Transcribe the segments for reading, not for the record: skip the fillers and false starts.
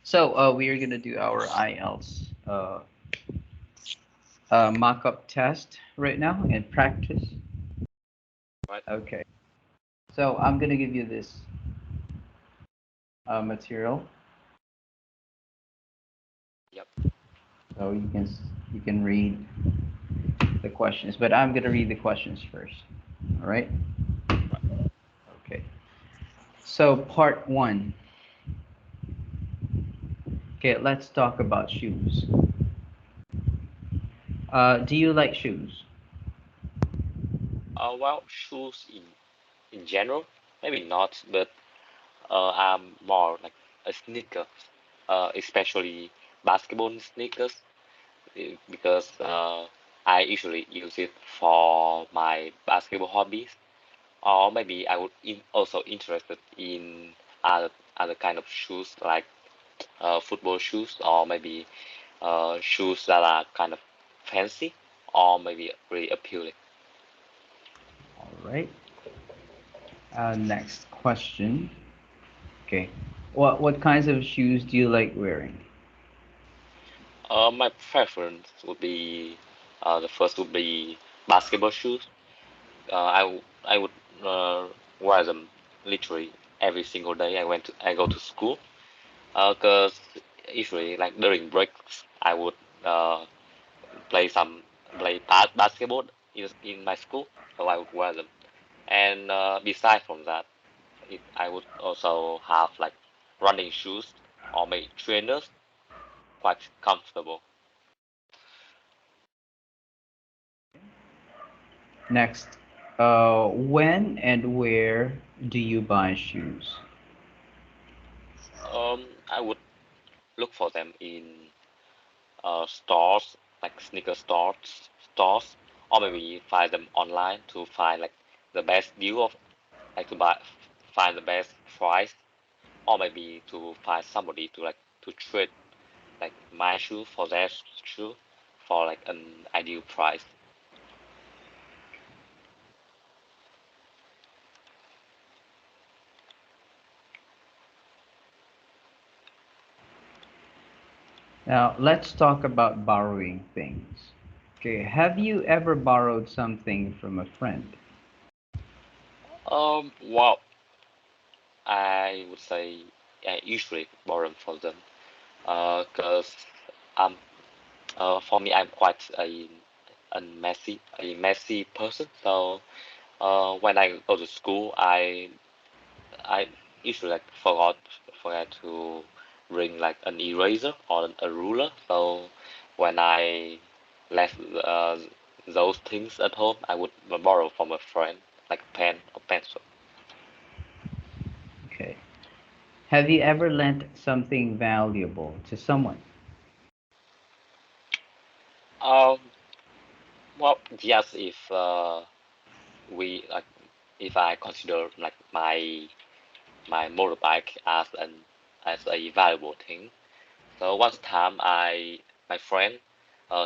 So we are gonna do our IELTS mock-up test right now and practice. Right. Okay. So I'm gonna give you this material, Yep. so you can read the questions, but I'm gonna read the questions first. All right. Right. Okay. So part one. Okay, let's talk about shoes. Do you like shoes? Well, shoes in general, maybe not, but I'm more like a sneaker, especially basketball sneakers, because I usually use it for my basketball hobbies, or maybe I would also interested in other kind of shoes like football shoes, or maybe shoes that are kind of fancy, or maybe really appealing. All right. Next question. Okay. What kinds of shoes do you like wearing? My preference would be the first would be basketball shoes. I would wear them literally every single day. I go to school. Cause usually like during breaks I would uh play some basketball in my school, so I would wear them. And besides from that, I would also have like running shoes or maybe trainers, quite comfortable. Next, when and where do you buy shoes? I would look for them in stores like stores, or maybe find them online to find like the best deal of like to find the best price, or maybe to find somebody to like to trade like my shoe for their shoe for like an ideal price. Now, let's talk about borrowing things. Okay, have you ever borrowed something from a friend? Well, I would say I usually borrow from them. Cause um, for me, I'm quite a messy person. So when I go to school, I usually like forget to bring like an eraser or a ruler. So when I left those things at home, I would borrow from a friend like a pen or pencil. Okay. Have you ever lent something valuable to someone? Um, well, yes, if we like, if I consider like my motorbike as a valuable thing. So one time my friend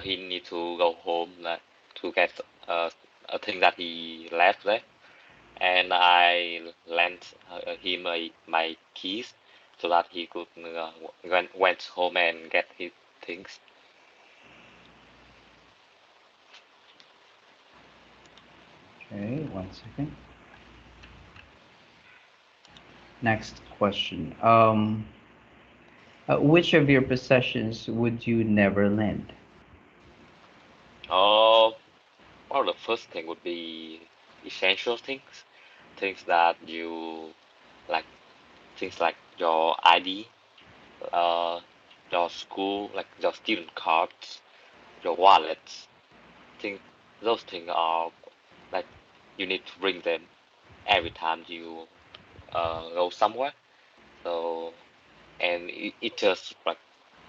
he need to go home like to get uh, a thing that he left there, and I lent him my keys so that he could went home and get his things. Okay, one second. Next question. Which of your possessions would you never lend? Oh, well, the first thing would be essential things, things that you like, things like your ID, uh, your school, like your student cards, your wallets. Think those things are like you need to bring them every time you go somewhere. So and it just like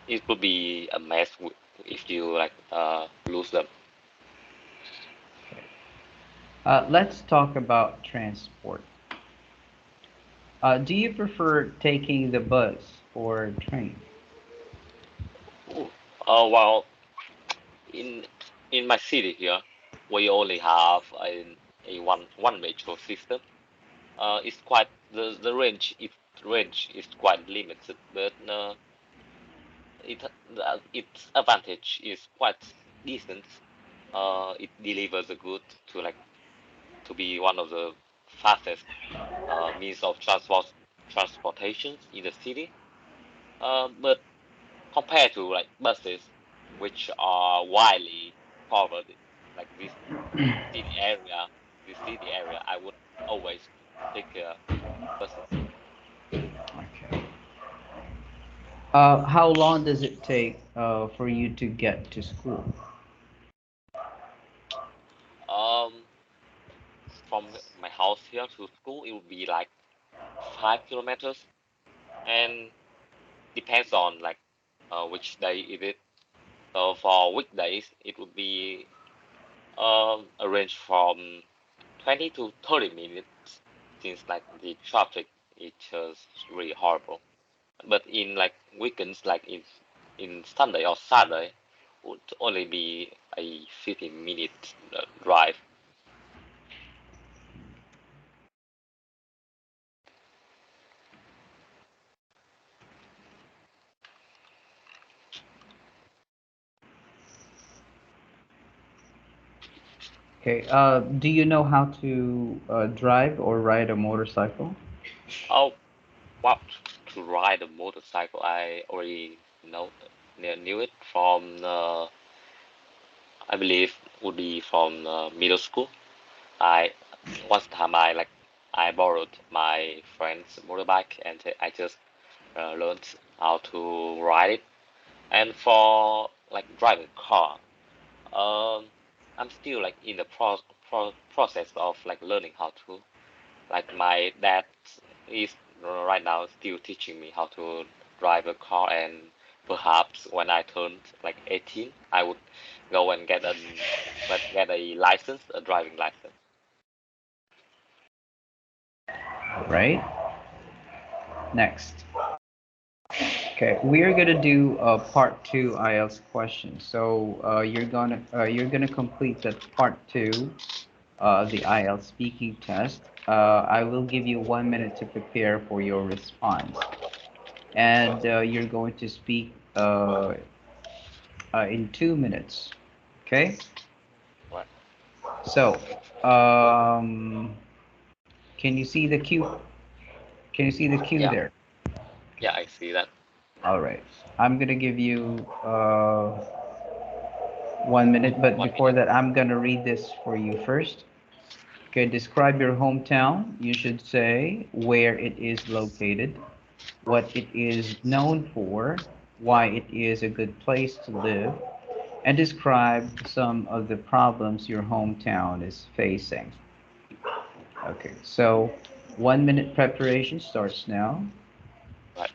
it would be a mess if you like lose them. Okay. Let's talk about transport. Do you prefer taking the bus or train? Ooh. Well, in in my city here, we only have a one metro system. It's quite the range. range is quite limited, but it its advantage is quite decent. It delivers a good to like to be one of the fastest means of transportations in the city. But compared to like buses, which are widely covered, like city area, this city area, I would always take buses. Okay. How long does it take for you to get to school? Um, from my house here to school, it would be like 5 kilometers, and depends on like which day it is. So for weekdays, it would be a range from 20 to 30 minutes, since like the traffic is just really horrible. But in like weekends, like in Sunday or Saturday, would only be a 15-minute drive. Okay. Do you know how to drive or ride a motorcycle? Oh, wow! To ride a motorcycle, I already knew it from I believe would be from middle school. I once time I borrowed my friend's motorbike and I just learned how to ride it. And for like driving car, um, I'm still like in the process of like learning how to. Like my dad is right now still teaching me how to drive a car, and perhaps when I turned like 18, I would go and get a license, a driving license. Right. Next. Okay, we are gonna do part two IELTS question. So you're gonna complete that part two, the IELTS speaking test. I will give you 1 minute to prepare for your response, and you're going to speak in 2 minutes. Okay. Right? So, um, can you see the cue? Can you see the cue Yeah, there? yeah, I see that. All right. I'm gonna give you 1 minute, but One before minute. that, I'm gonna read this for you first. Okay, describe your hometown. You should say where it is located, what it is known for, why it is a good place to live, and describe some of the problems your hometown is facing. Okay, so 1 minute preparation starts now. Right.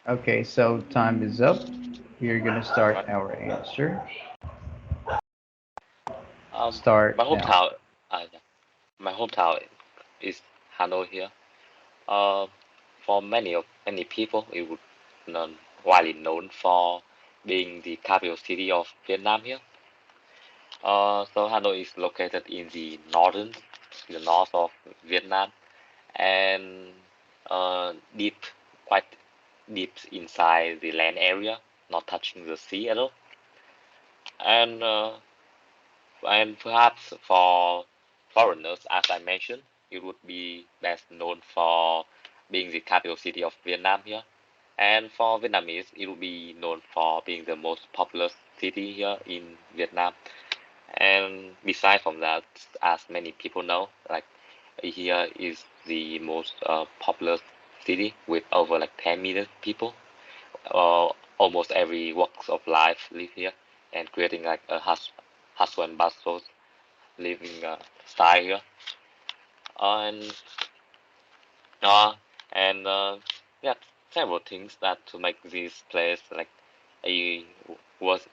Okay, so time is up. We're gonna start Right. our answer. Um, Start my now. hometown, yeah, my hometown is Hanoi here. Uh, for many people, it would widely known for being the capital city of Vietnam here. So Hanoi is located in the north of Vietnam, and deep, quite deep inside the land area, not touching the sea at all. And perhaps for foreigners, as I mentioned, it would be best known for being the capital city of Vietnam here. And for Vietnamese, it will be known for being the most populous city here in Vietnam. And besides from that, as many people know, like here is the most populous city with over like 10 million people. Almost every walks of life live here, and creating like a hustle and bustle living style here. And uh, and yeah, several things that to make this place like a was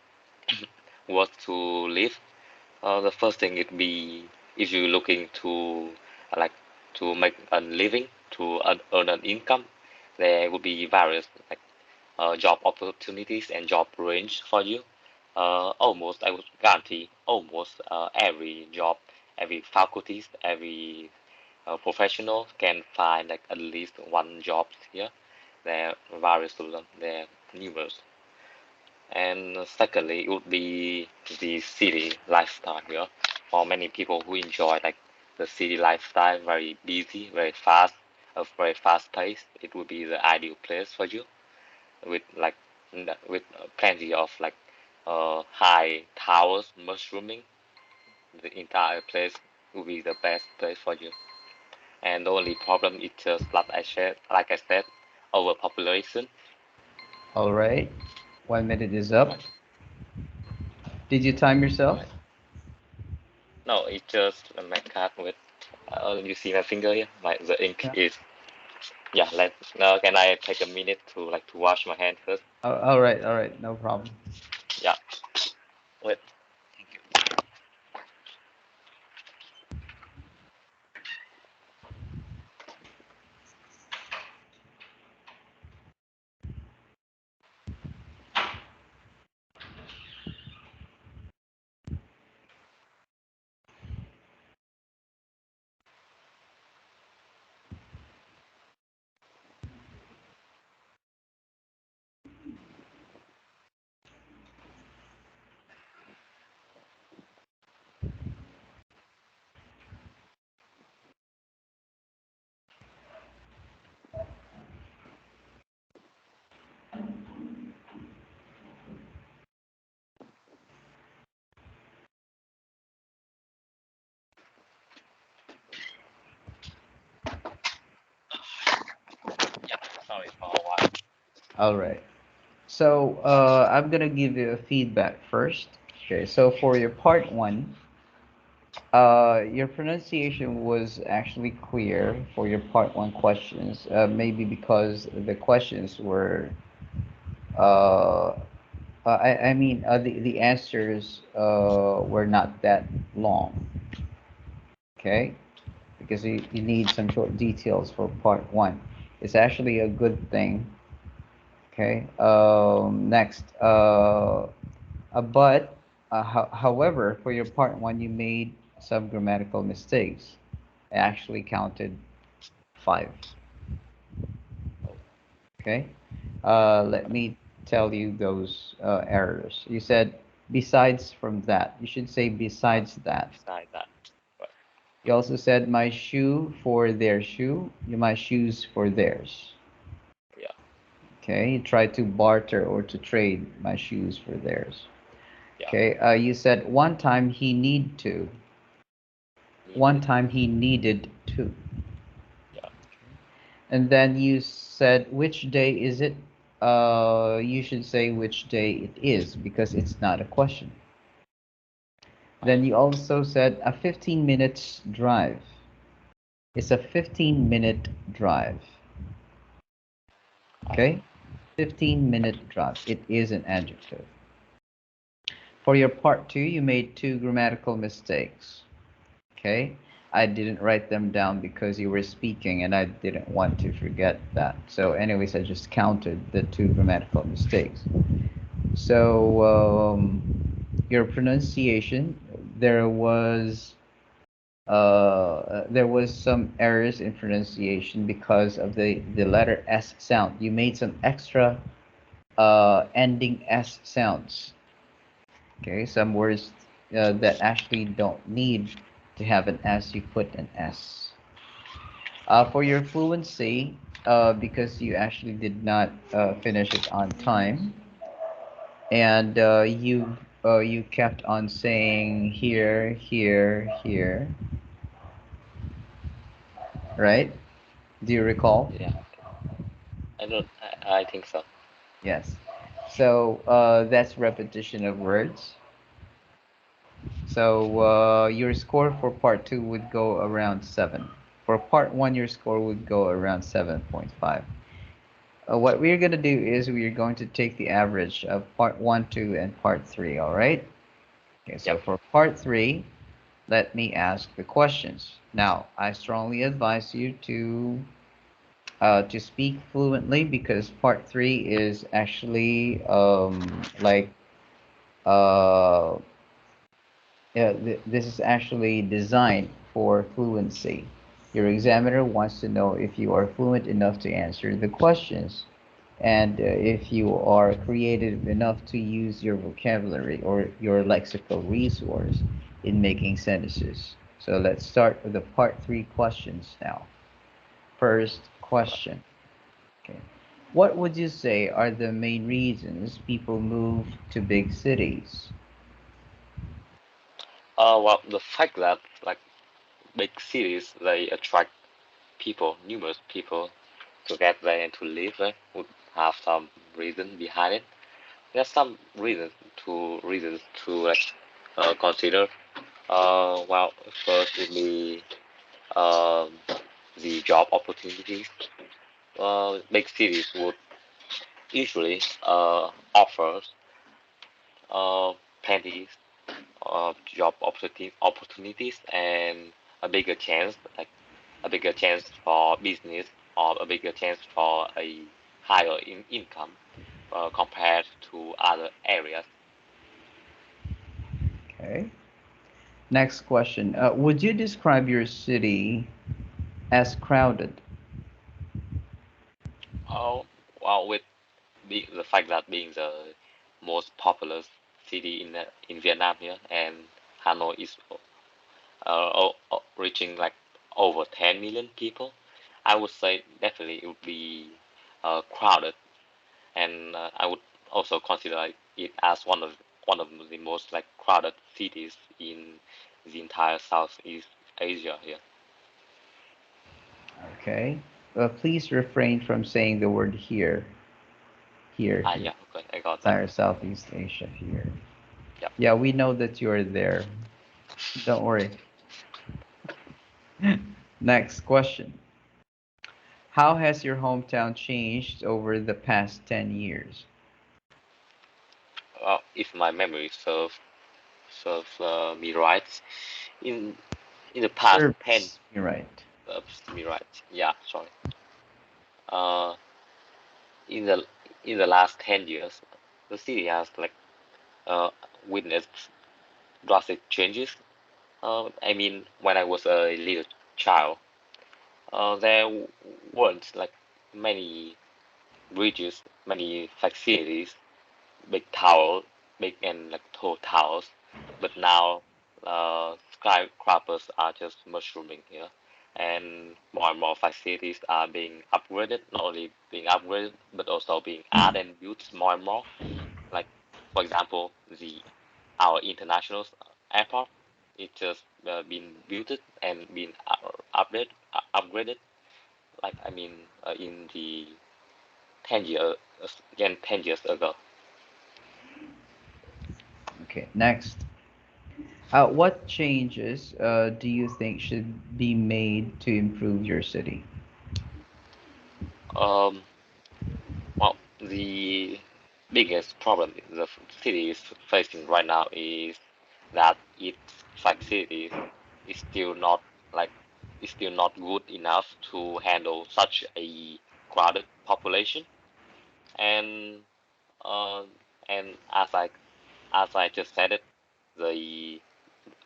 was to live. The first thing it be if you're looking to like to make a living to earn an income, there will be various like job opportunities and job range for you. Almost I would guarantee almost every job, every faculties, every professional can find like at least one job here. There are various of them. There are numerous. And secondly, it would be the city lifestyle here. For many people who enjoy like the city lifestyle, very busy, very fast, a very fast pace, it would be the ideal place for you with like with plenty of like high towers mushrooming. The entire place would be the best place for you. And the only problem is just like I said, overpopulation. All right. 1 minute is up. Did you time yourself? Right. No, it's just my card with. You see my finger here? My the ink Yeah. is. Yeah. Let. Can I take a minute to like to wash my hand first? All right. All right. No problem. Yeah. Wait. Thank you. Yeah. Sorry for a while. All right. So I'm gonna give you a feedback first. Okay. So for your part one, your pronunciation was actually clear for your part one questions. Maybe because the questions were, uh, I mean, the answers were not that long. Okay, because you need some short details for part one. It's actually a good thing. Okay. Next. But however, for your part one, you made some grammatical mistakes. I actually counted five. Oh, Okay. Let me tell you those errors. You said besides from that. You should say besides that. beside that. Right. You also said my shoe for their shoe. My shoes for theirs. Yeah. Okay. You tried to barter or to trade my shoes for theirs. Yeah. Okay. You said one time he need to. One Needed. time he needed to. Yeah. And then you said which day is it? You should say which day it is because it's not a question. Right. Then you also said a 15 minutes drive. It's a 15-minute drive. Right. Okay? 15-minute drive. It is an adjective. For your part two, you made two grammatical mistakes. Okay? I didn't write them down because you were speaking and I didn't want to forget that. So, anyways, I just counted the two grammatical mistakes. So, your pronunciation, there was some errors in pronunciation because of the letter S sound. You made some extra ending S sounds. Okay, some words that actually don't need to have an S, you put an S. For your fluency, because you actually did not finish it on time, and you kept on saying here, here, here, right? Do you recall? Yeah, I don't. I think so. Yes. So that's repetition of words. So your score for part two would go around 7. For part one, your score would go around 7.5. What we're going to do is we're going to take the average of part one, two, and part three, all right? Okay, so Yep. for part three, let me ask the questions. Now, I strongly advise you to speak fluently because part three is actually like uh, yeah, this is actually designed for fluency. Your examiner wants to know if you are fluent enough to answer the questions and if you are creative enough to use your vocabulary or your lexical resource in making sentences. So let's start with the part three questions now. First question. Okay. What would you say are the main reasons people move to big cities? Well, the fact that like big cities they attract people, numerous people to get there and to live there would have some reason behind it. There's some reasons to like consider. Well, first would be um, the job opportunities. Big cities would usually offer uh, plenty of job opportunities and a bigger chance, like a bigger chance for business or a bigger chance for a higher income compared to other areas. Okay. Next question. Would you describe your city as crowded? Oh, well, with the fact that being the most populous city in Vietnam here, and Hanoi is reaching like over 10 million people, I would say definitely it would be crowded, and I would also consider it as one of the most like crowded cities in the entire Southeast Asia here. Okay. Please refrain from saying the word here. Here, Ah, here. yeah, okay, I got that. Entire Southeast Asia here. Yep. Yeah, we know that you're there. Don't worry. Next question. How has your hometown changed over the past 10 years? If my memory serves me right, in in the past 10 Serves me right. serves me right. Yeah, sorry. Uh, in the last 10 years, the city has like uh witnessed drastic changes. I mean, when I was a little child, there weren't like many bridges, many facilities, big tower, big and like tall towers. But now, skyscrapers are just mushrooming here, and more facilities are being upgraded. Not only being upgraded, but also being added and built more and more. Like, for example, the our international airport, it just been built and been upgraded. Like I mean, in the 10 years, again 10 years ago. Okay, next. What changes do you think should be made to improve your city? Um, well, the biggest problem the city is facing right now is that its facilities is still not like is still not good enough to handle such a crowded population. And uh, and as I just said it, the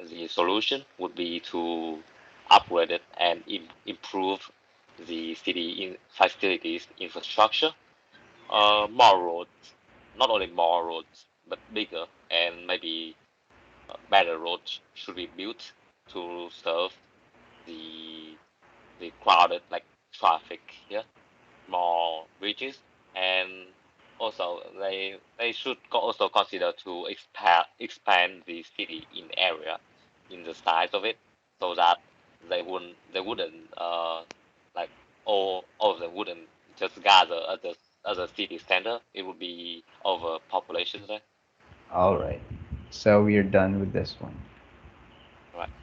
the solution would be to upgrade it and improve the city in facilities infrastructure. More roads, not only more roads, but bigger and maybe better roads should be built to serve the the crowded like traffic here. advantages, and also they should also consider to expand the city in area, in the size of it, so that they wouldn't like all of them wouldn't just gather at the city center. It would be overpopulation there. All right. So we're done with this one. Right.